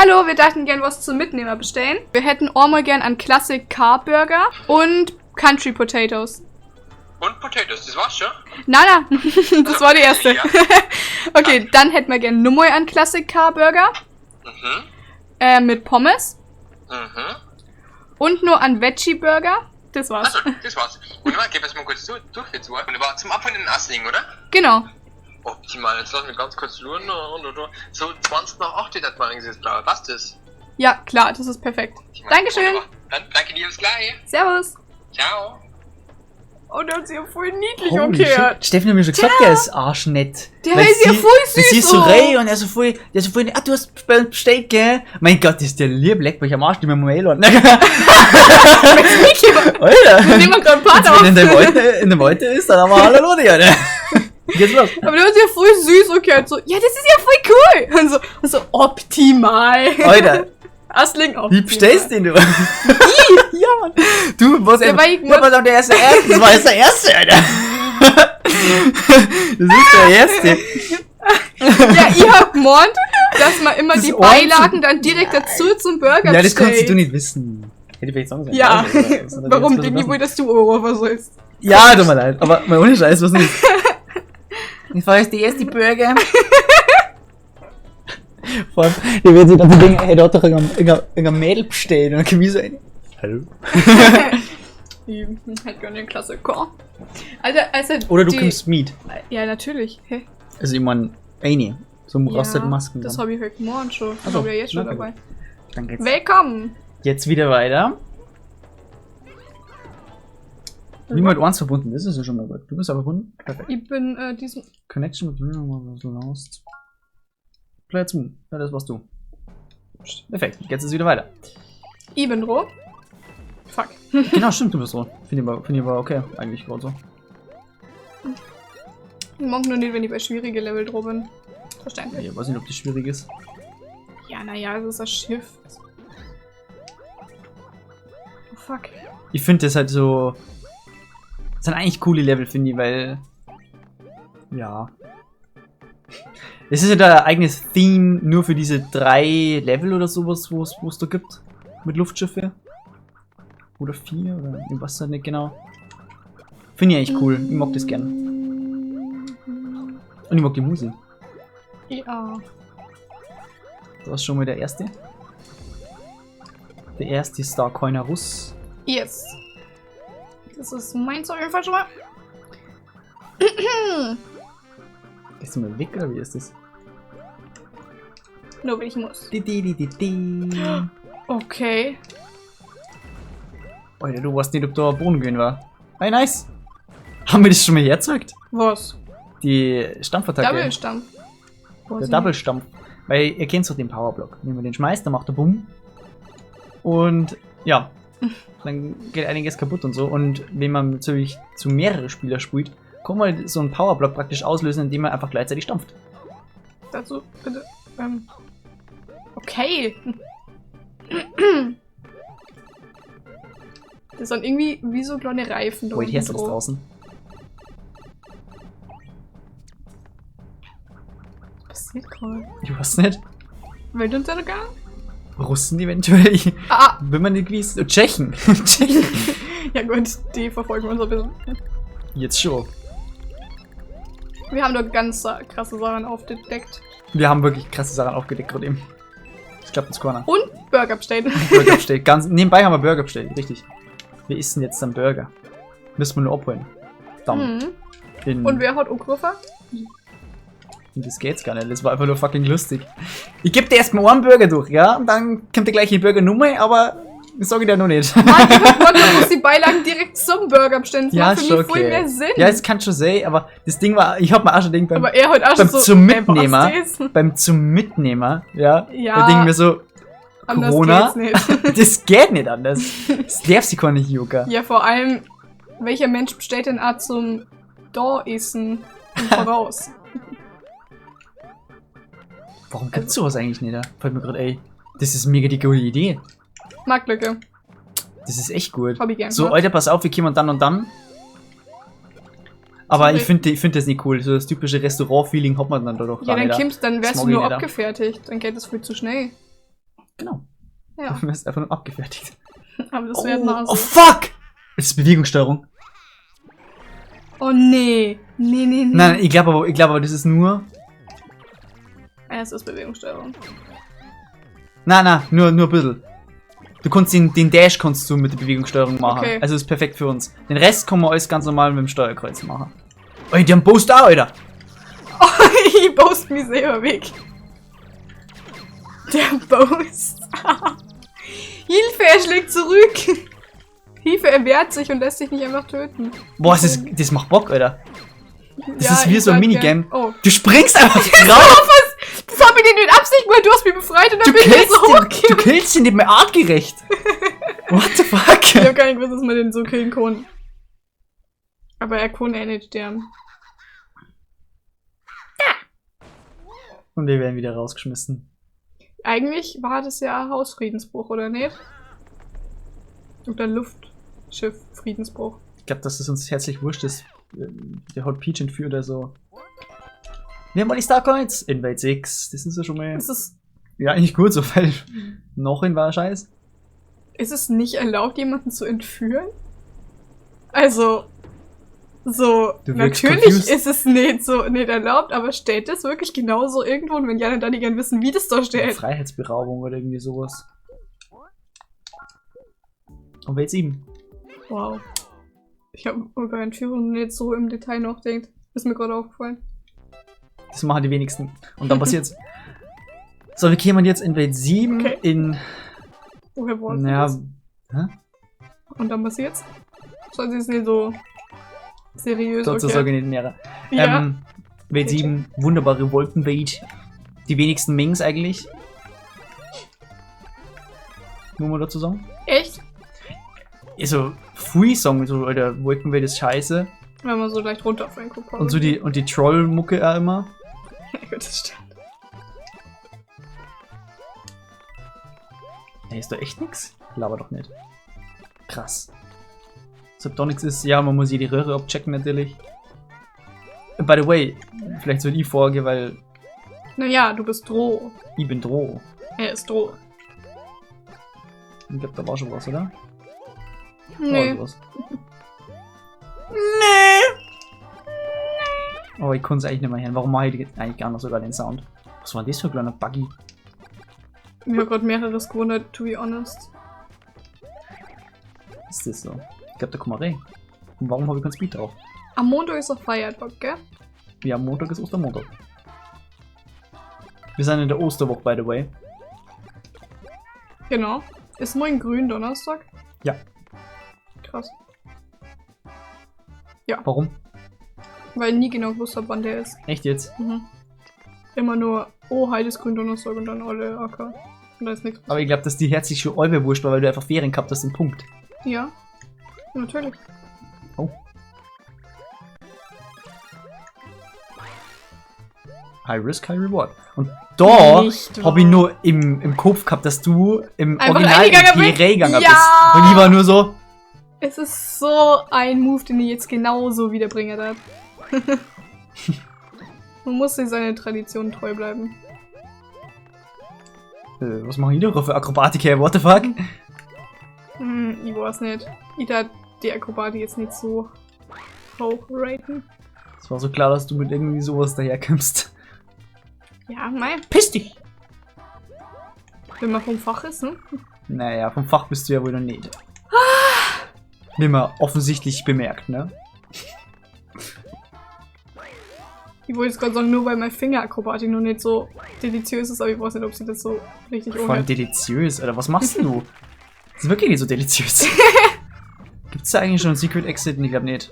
Hallo, wir dachten gern was zum Mitnehmer bestellen. Wir hätten einmal gern einen Classic Car Burger und Country Potatoes. Und Potatoes, das war's schon? Na, das war die erste. Ja. Okay, dann hätten wir gern nochmal einen Classic Car Burger. Mit Pommes. Und nur einen Veggie Burger. Das war's. Achso, das war's. Und mal, gehen wir es mal kurz durch jetzt. Und war zum Abholen in Assling, oder? Genau. Optimal, jetzt lass mich ganz kurz schauen. So 20 nach 8 hat man eigentlich drauf. Passt das? Ja, klar, das ist perfekt. Dankeschön. Wunderbar. Dann danke dir, bis gleich. Servus. Ciao. Oh, der ist ja voll niedlich Holy umgekehrt. shit. Steffen hat mir schon gesagt, der ist arschnett. Der Weil ist ja voll süß. Sie ist so rei und er so voll, ah, du hast bestellt, gell? Mein Gott, ist der lieb, leck mich am Arsch, die mir mal einladen. Alter! Wir nehmen gerade ein paar auf. Wenn er in der Meute ist, dann haben wir alle Leute, Alter. Geht's los. Aber der ist ja voll süß umgekehrt. So, ja, das ist ja voll cool. Und so optimal. Alter, Assling optimal. wie bestellst du den, du? Ja, Mann. Du, was Der war ich ja, pass auf, der erste. Das war jetzt der erste, Alter. Das ist der erste. Ja, ich hab gemeint, dass man immer Das die ist Beilagen dann direkt dazu zum Burger Ja, das kannst bestellt. du nicht wissen. Hätte ich vielleicht sagen sollen. Ja, Also, warum das denn was nicht wohl, dass du Ohrwurfer sollst? Ja, tut mir leid, aber mal ohne Scheiß, was nicht. Ich war jetzt die erste Burger. Vor allem, der wird sich dann denken, hey, da hat doch irgendein Mädel bestellt und dann kommt ich so rein. Hallo? Ich hätte gerne einen Klassiker. Also Oder du kommst mit. Ja, natürlich. Hä? Also ich mein, eine. So rostet Ja, Masken. das dann. habe ich heute Morgen schon. Das Ach so, habe ich ja jetzt schon na gut. dabei. Dann geht's. Willkommen! Jetzt wieder weiter. Wie mit eins verbunden, das ist ja schon mal gut. Du bist aber verbunden? Perfekt. Ich bin diesem... Connection mit Lost. Play zu. Ja, das warst du. Perfekt, jetzt ist wieder weiter. Ich bin dran. Fuck. Genau, stimmt, du bist dran. Finde ich aber okay, eigentlich gerade so. Ich mag nur nicht, wenn ich bei schwierigen Level dran bin. Verständlich. Ich weiß nicht, ob das schwierig ist. Ja, naja, es ist ein Schiff. Oh, fuck. Ich finde das halt so. Das sind eigentlich coole Level, finde ich, weil. Ja. Es ist ja da ein eigenes Theme nur für diese 3 Level oder sowas, wo es da gibt. Mit Luftschiffe. Oder 4 oder ich weiß halt nicht genau. Finde ich eigentlich cool. Ich mag das gern. Und ich mag die Musik. Ja. Das ist schon mal der erste. Der erste ist da keiner Russ. Yes. Das ist meins auf jeden Fall schon mal. Ist du mal weg oder wie ist das? Nur wenn ich muss. Di. Okay. Alter, du weißt nicht, ob da ein Boden gehen war. Hey, nice. Haben wir das schon mal herzeugt? Was? Die Stampfattacke. Double-Stampf. Der Double-Stampf. Weil ihr kennt so den Powerblock. Wenn man den schmeißt, dann macht er Bumm. Und ja, dann geht einiges kaputt und so. Und wenn man natürlich zu mehreren Spieler spielt, kann man so einen Powerblock praktisch auslösen, indem man einfach gleichzeitig stampft. Dazu bitte. Okay. Das sind irgendwie wie so kleine Reifen. Wait, hörst du das draußen? Was passiert gerade? Ich weiß nicht. Weltuntergang? Russen eventuell. Ah! Wenn man nicht gewiss. Tschechen. Tschechen. Ja gut, die verfolgen uns ein bisschen. Jetzt schon. Wir haben doch ganz krasse Sachen aufgedeckt. Wir haben wirklich krasse Sachen aufgedeckt gerade eben. Ich glaube, das Corner. Und Burger bestellt. Burger bestellt. Ganz nebenbei haben wir Burger bestellt, richtig. Wir essen jetzt dann Burger. Müssen wir nur abholen. Dann. Und wer hat Okrufer? Das geht's gar nicht, das war einfach nur fucking lustig. Ich geb dir erstmal einen Burger durch, ja? Und dann kommt der gleiche Burger-Nummer, aber das sag ich dir noch nicht. Mann, man muss die Beilagen direkt zum Burger bestellen. Das Ja, macht für schon mich voll okay. mehr Sinn. Ja, es kann schon sein, aber das Ding war, ich hab mir auch schon gedacht, Aber er hat auch schon so... zum Mitnehmer, was beim zum Mitnehmer, ja, Ja, da denken wir so, anders Corona, geht's nicht. das geht nicht anders. Das darf sie gar nicht, Juka. Ja, vor allem, welcher Mensch bestellt denn auch zum Da-Essen im Voraus? Warum gibt's sowas eigentlich nicht? Da? Fällt mir gerade, ey, das ist mega die gute Idee. Marktlücke. Das ist echt gut. Hab ich gern So, gemacht. Alter, pass auf, wir kommen dann und dann. Aber Sorry. ich find das nicht cool. So das typische Restaurant-Feeling hat man dann da doch Ja, gar nicht. dann wärst Das du mag ich nur nicht, abgefertigt. Dann geht das viel zu schnell. Genau. Ja, Du wirst einfach nur abgefertigt. aber das wäre mal Oh so. fuck! Das ist Bewegungssteuerung. Oh nee. Nee. Nein, ich glaube aber, das ist nur. Ja, es ist Bewegungssteuerung. Nein, nur ein bisschen. Du kannst den Dash kannst du mit der Bewegungssteuerung machen. Okay. Also ist perfekt für uns. Den Rest kann man alles ganz normal mit dem Steuerkreuz machen. Oh, die haben Boost auch, Alter! Oh, ich post mich selber weg. Der Post. Hilfe, er schlägt zurück. Hilfe, er wehrt sich und lässt sich nicht einfach töten. Boah, das macht Bock, Alter. Das Ja, ist wie ich so ein sag Minigame. gern. Oh. Du springst einfach drauf! Das hab ich dir mit Absicht gemacht, du hast mich befreit und dann Du bin ich so du hochgekommen. killst ihn nicht mehr artgerecht. What the fuck? Ich hab gar nicht gewusst, dass man den so killen kann. Aber er kann eh nicht sterben. Und wir werden wieder rausgeschmissen. Eigentlich war das ja Hausfriedensbruch, oder nicht? Oder Luftschiff-Friedensbruch. Ich glaube, dass es uns herzlich wurscht ist. Der hat Peach entführt oder so. Wir haben mal die Starcoins. Invade 6. Das ist ja schon mal. Ist es, Ja, eigentlich gut, so, weil noch in war Scheiß. ist es nicht erlaubt, jemanden zu entführen? Also, so, Du wirkst natürlich confused. ist es nicht erlaubt, aber steht das wirklich genauso irgendwo? Und wenn ja, dann die gerne wissen, wie das da steht. Freiheitsberaubung oder irgendwie sowas. Und Welt 7. Wow. Ich habe über Entführung nicht so im Detail nachgedacht. Ist mir gerade aufgefallen. Das machen die wenigsten. Und dann passiert's. So, wir kämen jetzt in Welt 7 Okay. in. Woher wollen Naja. das? Hä? Und dann passiert's? Soll sie es nicht so seriös? Sozusagen nicht mehr. Ja. Welt Okay. 7, wunderbare Wolkenwelt. Die wenigsten Mings eigentlich. Muss man dazu sagen. Echt? Also, Free Song, so, Alter, Wolkenwelt ist scheiße. Wenn man so leicht runterfallen guckt. Und so die Troll-Mucke auch immer. Ja gut, das stimmt. Ey, ist da echt nix? Laber doch nicht. Krass. So, ob da nichts ist, ja, man muss hier die Röhre abchecken natürlich. By the way, vielleicht soll ich vorgehen, weil Naja, du bist Droh. ich bin Droh. Er ist Droh. Ich glaube, da war schon was, oder? Nee. Da war was. Nee! Oh, ich kann es eigentlich nicht mehr hören. Warum mache ich eigentlich gar nicht sogar den Sound? Was war denn das für ein kleiner Buggy? Ich habe gerade mehreres gewundert, to be honest. Ist das so? Ich glaube, da kommen wir rein. Und warum habe ich kein Speed drauf? Am Montag ist auch Feiertag, gell? Ja, Montag ist Ostermontag. Wir sind in der Osterwoche, by the way. Genau. Ist morgen Gründonnerstag? Ja. Krass. Warum? Weil ich nie genau gewusst habe, wann der ist. Echt jetzt? Mhm. Immer nur, oh, heute ist Gründonnerstag und dann alle AK. Und da ist nichts. Aber ich glaube, dass die herzlich schon Eube wurscht war, weil du einfach Ferien gehabt hast, ein Punkt. Ja. Natürlich. Oh. High Risk, High Reward. Und da Nicht habe ich wahr. nur im Kopf gehabt, dass du im Einfach Original reingegangen in bist? die reingegangen Ja! bist. Und ich war nur so, Es ist so ein Move, den ich jetzt genauso wiederbringen darf. Man muss sich seiner Tradition treu bleiben. was machen die da für Akrobatik her? What the fuck? Ich weiß nicht. Ich darf die Akrobatik jetzt nicht so hoch raten. Es war so klar, dass du mit irgendwie sowas daherkommst. Ja, mein, Piss dich! wenn man vom Fach ist, ne? Naja, vom Fach bist du ja wohl noch nicht. Nimmer offensichtlich bemerkt, ne? Ich wollte jetzt gerade sagen, nur weil mein Fingerakrobatik noch nicht so deliziös ist, aber ich weiß nicht, ob sie das so richtig Vor allem ohne. deliziös, Alter. Was machst denn du? Das ist wirklich nicht so deliziös. Gibt's da eigentlich schon einen Secret Exit? Ich glaube nicht.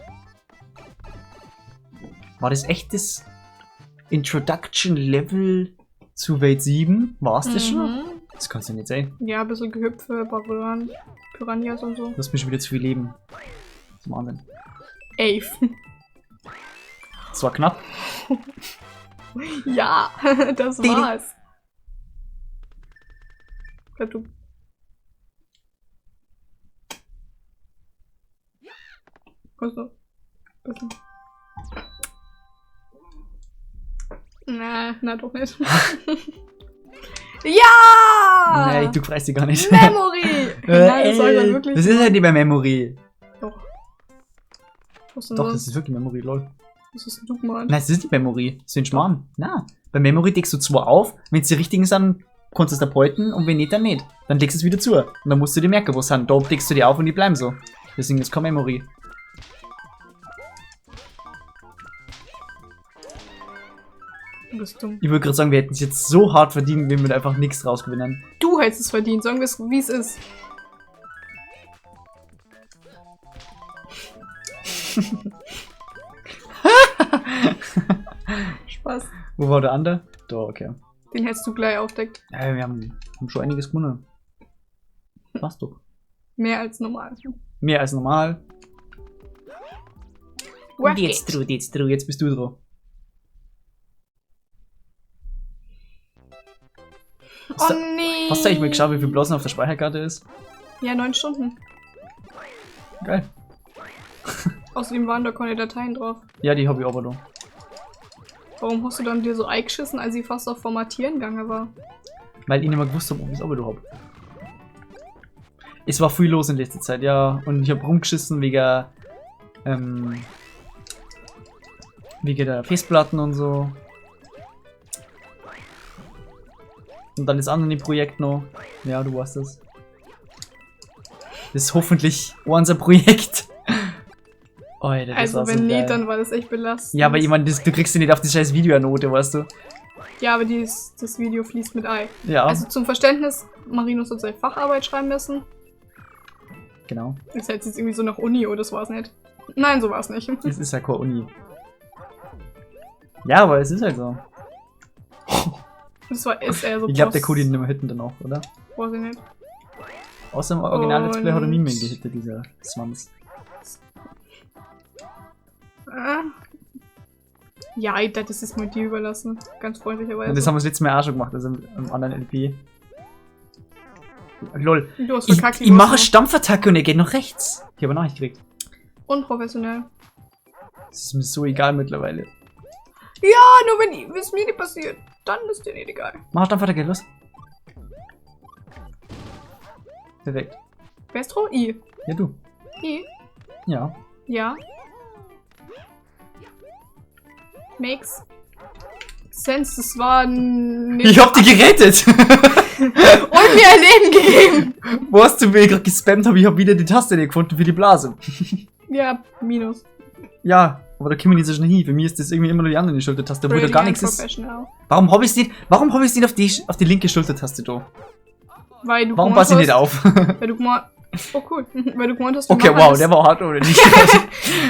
War das echt das Introduction Level zu Welt 7? War es das schon? Das kannst du nicht sein. Ja, ein bisschen Gehüpfe, Barbaran, Piranhas und so. Du hast mir schon wieder zu viel Leben. Was machen denn? 11. Das war knapp. Ja, das war's. Bleib du. Also. Na doch nicht. Ja! Nee, Ey, du freust dich gar nicht. Memory! Nein, das soll dann wirklich. Das ist halt nicht mehr Memory. Doch. Was ist denn Doch, das? das ist wirklich Memory, lol. Was ist denn du gemeint? Nein, das ist nicht Memory. Das ist ein Schmarrn. Na, bei Memory deckst du zwar auf, wenn es die richtigen sind, kannst du es abhalten und wenn nicht, dann nicht. Dann deckst du es wieder zu. Und dann musst du dir merken, wo es sind. Da deckst du die auf und die bleiben so. Deswegen ist kein Memory. Du bist dumm. Ich würde gerade sagen, wir hätten es jetzt so hart verdient, wenn wir einfach nichts rausgewinnen. Du hättest es verdient, sagen wir es, wie es ist. Spaß. Wo war der andere? Da, okay. Den hättest du gleich aufdeckt. Ja, wir haben schon einiges gewonnen. Was doch. Mehr als normal. Mehr als normal. Work Und jetzt, it. jetzt bist du dran. Oh nee. Hast du eigentlich mal geschaut, wie viel Blasen auf der Speicherkarte ist? Ja, 9 Stunden. Geil. Außerdem waren da keine Dateien drauf. Ja, die habe ich aber noch. Warum hast du dann dir so eingeschissen, als ich fast auf Formatieren gegangen war? Weil ich nicht mehr gewusst habe, ob ich es aber habe. Es war viel los in letzter Zeit, ja. Und ich habe rumgeschissen wegen der Festplatten und so. Und dann das andere Projekt noch. Ja, du weißt das. Das ist hoffentlich unser Projekt. Alter, das Also war wenn so nicht, geil. dann war das echt belastend. Ja, aber ich meine, du kriegst ja nicht auf die scheiß Videonote, weißt du? Ja, aber das Video fließt mit Ei. Ja, Also zum Verständnis, Marinus hat seine Facharbeit schreiben müssen. genau. Das heißt jetzt irgendwie so nach Uni, oder das war's nicht. Nein, so war's nicht. Es ist ja keine Uni. Ja, aber es ist halt so. Das war ist eher so Ich glaube, der Post- Cody nimmt mehr Hitten dann auch, oder? Weiß ich nicht. Außer im Original Let's Play hat er Und- nie mehr gehittet, dieser Swans. Ja, ich dachte, das ist mal dir überlassen. Ganz freundlicherweise. Und das haben wir das letzte Mal auch schon gemacht, also im anderen LP. Lol. Du hast Ich verkackt. mache eine Stampfattacke und er geht nach rechts. Ich habe Nachricht gekriegt. Unprofessionell. Das ist mir so egal mittlerweile. Ja, nur wenn es mir nicht passiert, dann ist dir nicht egal. Mach Stampfattacke, los. Perfekt. Wer ist dran? I. Ja, du. I. Ja. Ja. Makes sense, das war nicht. Ich hab die gerettet! Und mir ein Leben gegeben! Wo hast du mir gerade gespammt, ich hab wieder die Taste nicht gefunden für die Blase. Ja, Minus. Ja, aber da kommen wir nicht so schnell hin. Für mich ist das irgendwie immer nur die andere Schultertaste, wo da gar nichts ist. Professional. Warum hab ich's nicht auf die linke Schultertaste da? Weil du Warum gemeint passe ich nicht hast- auf? Weil du gemeint. Oh cool. Weil du gemeint hast, wir Okay, machen wow, das, der war hart, oder nicht?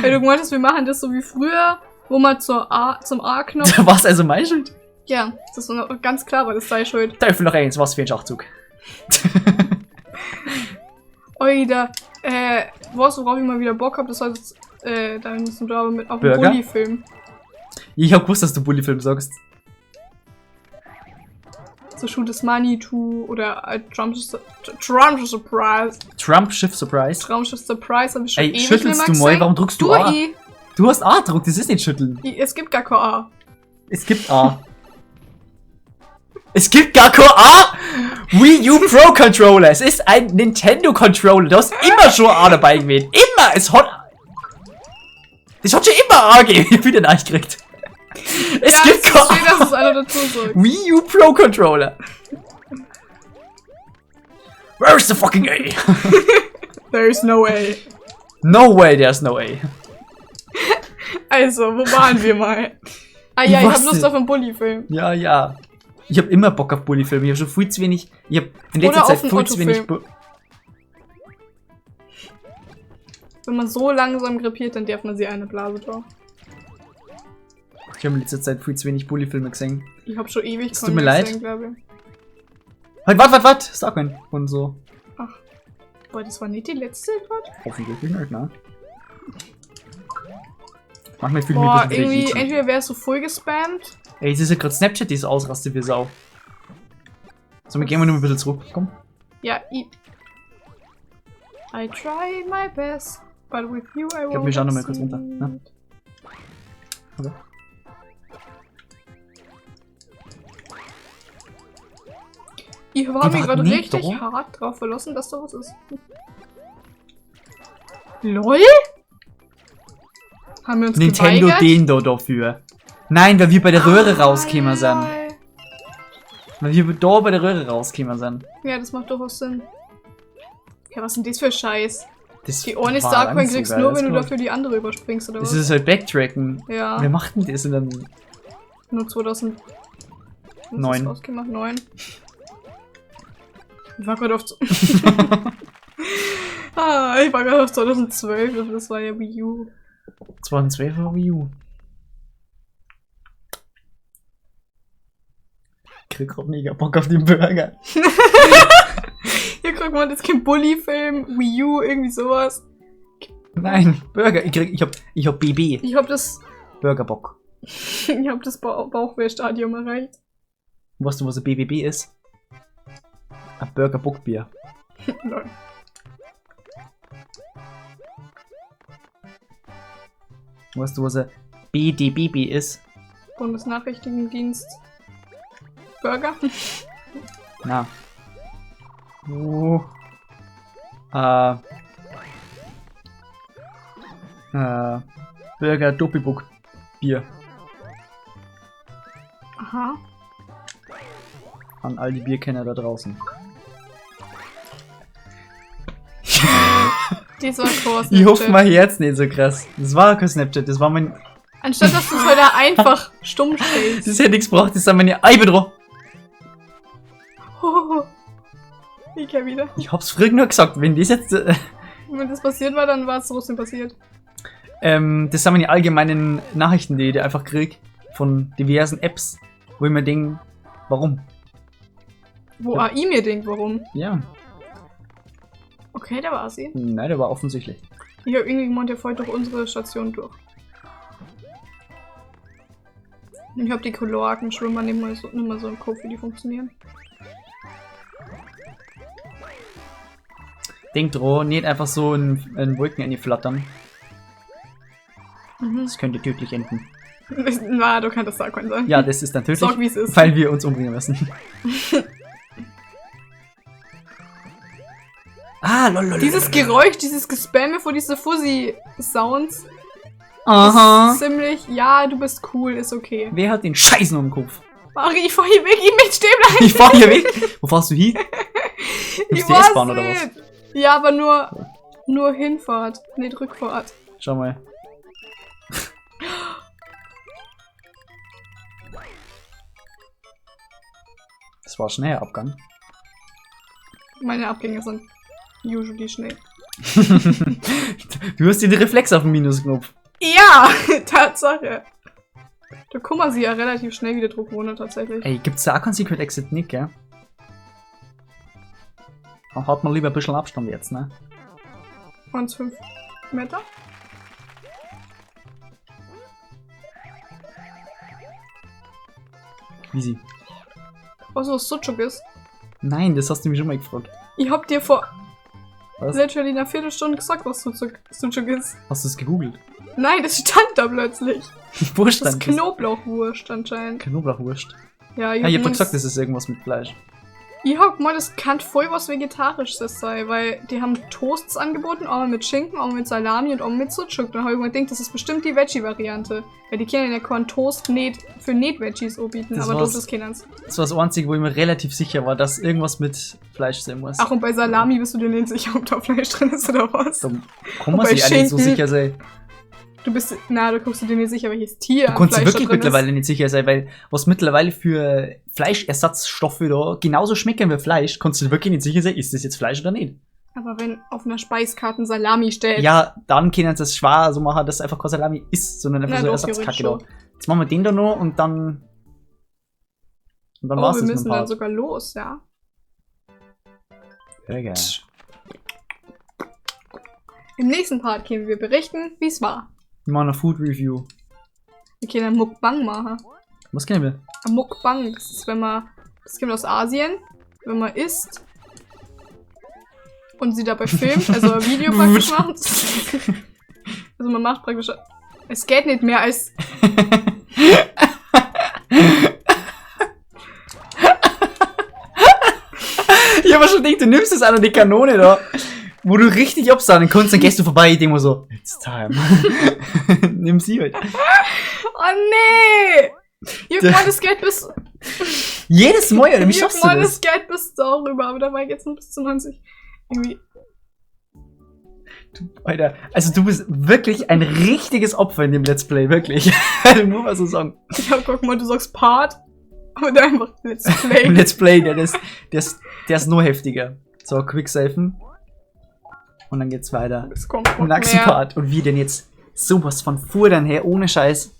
weil du gemeint hast, wir machen das so wie früher, wo man zum A-Knopf. Da war's also mein Schuld. Ja, das ist so ganz klar, weil das sei schuld. Teufel noch eins, was für ein Schachzug. Oida, was, worauf ich mal wieder Bock hab, das war jetzt, da müssen wir aber mit auf dem Burger? Bulli-Film. Ich hab gewusst, dass du Bully-Film sagst. So Shoot is Money 2 oder Trump's Surprise. Trump Schiff Surprise. Trump's Surprise hab ich schon Ey, ewig schüttelst nicht du mehr mal? gesehen. Warum drückst du Du, A? I. Du hast A gedruckt, das ist nicht schütteln. Es gibt gar kein A. Es gibt A. Es gibt gar kein A! Wii U Pro Controller. Es ist ein Nintendo Controller. Du hast immer schon A dabei gewählt. Immer! Es hat schon immer A gegeben. Ich hab wieder nachgekriegt. Es gibt es kein ist schön, dass A. es einer dazu sagt. Wii U Pro Controller. Where's the fucking A? There is no way. No way, there's no A. Also, wo waren wir mal? Ah ja, ich Was hab Lust denn? auf einen Bulli-Film. Ja, ja. Ich hab immer Bock auf Bully-Filme. Ich hab schon viel zu wenig. Ich hab in letzter Oder auf Zeit einen viel zu wenig. Otto-Film. Wenn man so langsam krepiert, dann darf man sie eine Blase drauf. Ich habe in letzter Zeit viel zu wenig Bully-Filme gesehen. Ich hab schon ewig Es tut mir leid. gesehen, glaube ich. Halt, wart, sag mal. Und so. Boah, das war nicht die letzte gerade? Hoffentlich nicht, ne? Mach mir viel Boah, mehr irgendwie, entweder wärst du voll gespammt. Ey, es ist ja gerade Snapchat, die ist ausrastet wie Sau. So, wir gehen mal nur ein bisschen zurück. Komm. Ja, I try my best, but with you I glaub, won't wir schauen noch mal kurz runter, succeed. ne? Okay. Ich habe mich war gerade nicht richtig da? hart drauf verlassen, dass da was ist. LOL? Haben wir uns Nintendo geweigert? den da dafür. Nein, weil wir bei der Röhre rausgekommen sind. lol. Weil wir da bei der Röhre rausgekommen sind. Ja, das macht durchaus Sinn. Ja, was ist denn das für Scheiß? Das Die ohne war Starcoin lang kriegst du sogar, nur, wenn du das dafür die andere überspringst, oder Das was? ist halt Backtracken. Ja, Wer macht denn das in dann? nur 2000. Neun. Ausgemacht? 9. Ich war gerade auf... ich war gerade auf 2012, und das war ja Wii U. 2012 war Wii U. Ich krieg grad mega Bock auf den Burger. Hier, guck mal, das ist kein Bully-Film, Wii U, irgendwie sowas. Nein, Burger. Ich hab BB. Ich hab das... Burgerbock. ich hab das Bauchwehrstadium erreicht. Weißt du, was ein BBB ist? Ein Burgerbockbier. Lol. Weißt du, was ein BDBB ist? Bundesnachrichtendienst. Burger? Na. Burger Doppelbock Bier. Aha. An all die Bierkenner da draußen. Das war Kurs. Ich hoffe, mein Herz nicht so krass. Das war kein Snapchat, das war mein. Anstatt dass du es heute einfach stumm stellst. Das hätte nichts gebraucht, das sind meine Eibe drauf. Ich kenn wieder. Ich hab's früher nur gesagt, wenn das jetzt. Wenn das passiert war, dann war es trotzdem passiert. Das sind meine allgemeinen Nachrichten, die ich einfach krieg. Von diversen Apps, wo ich mir denke, warum? Wo Ja. AI mir denkt, warum. Ja. Okay, da war sie. Nein, der war offensichtlich. Ich hab irgendwie gemeint, der fällt durch unsere Station durch. Ich hab die Kloakenschwimmer nicht mal so im Kopf, wie die funktionieren. Denk dran, nicht einfach so in Wolken einflattern. Das könnte tödlich enden. Na, du kannst das Starcoin sein. Ja, das ist dann tödlich, Sag, wie es ist. weil wir uns umbringen müssen. Lol. Dieses Geräusch, dieses Gespamme vor diese Fuzzy-Sounds Aha. ist ziemlich, ja, du bist cool, ist okay. Wer hat den Scheiß noch im Kopf? Mari, ich fahr hier weg, ich möchte stehen bleiben. Ich fahr hier weg. Wo fahrst du hin? Ich Nimmst die weiß S-Bahn oder was? nicht. Ja, aber nur Hinfahrt, nicht Rückfahrt. Schau mal. Das war schnell Abgang. Meine Abgänge sind usually schnell. Du hast den Reflex auf den Minusknopf. Ja, Tatsache. Da kommen sie ja relativ schnell wieder Druckwunder tatsächlich. Ey, gibt's da auch kein Secret Exit nicht, gell? Dann hat man lieber ein bisschen Abstand jetzt, ne? 1,5 Meter? Easy. Was was Sucuk ist? Nein, das hast du mich schon mal gefragt. Ich hab dir vor Was? literally einer Viertelstunde gesagt, was Sucuk ist. Hast du es gegoogelt? Nein, das stand da plötzlich. Wurst Das dann. ist Knoblauchwurst anscheinend. Knoblauchwurst. Ja, Ja, ich hab doch gemeint, gesagt, das ist irgendwas mit Fleisch. ich hab gemeint, das kann voll was Vegetarisches sein, weil die haben Toasts angeboten, einmal mit Schinken, einmal mit Salami und einmal mit Sucuk. Dann hab ich mir gedacht, das ist bestimmt die Veggie-Variante. Weil die können ja keinen Toast nicht für Nicht-Veggies anbieten, Das aber war's. das kennen's. Das war das Einzige, wo ich mir relativ sicher war, dass irgendwas mit Fleisch sein muss. Ach, und bei Salami bist du dir nicht sicher, ob da Fleisch drin ist oder was? Da kann man bei sich alle nicht so Schinken- sicher sein. Du bist, da guckst du dir nicht sicher, welches Tier Du kannst dir Fleisch da wirklich drin mittlerweile nicht sicher sein, weil was mittlerweile für Fleischersatzstoffe da genauso schmecken wie Fleisch, kannst du dir wirklich nicht sicher sein, ist das jetzt Fleisch oder nicht. ist. Aber wenn auf einer Speiskarte Salami steht. Ja, dann können sie das schwer so machen, dass es einfach kein Salami ist, sondern einfach Na, so doch, Ersatzkacke da. theoretisch Jetzt machen wir den da noch und dann. Und dann Oh, war's wir das mit müssen dem dann Part. sogar los, ja. Sehr geil. Im nächsten Part können wir berichten, wie es war. Wir machen eine Food Review. Wir können ein Mukbang machen. Was kennen wir? Ein Mukbang, das ist, wenn man, das kommt aus Asien, wenn man isst und sie dabei filmt, also ein Video praktisch macht. Also man macht praktisch, es geht nicht mehr als... hab mir schon gedacht, du nimmst das an und die Kanone da, wo du richtig absahnen kannst, dann gehst du vorbei, ich denk mal so, it's time. Nimm sie halt. Oh nee! Juck mal das Geld bis... Jedes Mal, oder wie Juck schaffst du mal das? das Geld bis darüber, aber da war ich jetzt noch bis zu 90. Irgendwie... Alter, also du bist wirklich ein richtiges Opfer in dem Let's Play, wirklich. Also nur mal so sagen. Ja, guck mal, du sagst Part, aber da einfach Let's Play. Im Let's Play, der ist nur heftiger. So, Quicksafen. Und dann geht's weiter. Es kommt Im noch nächsten mehr. Part. Und wie denn jetzt sowas von fuhr dann her, ohne Scheiß.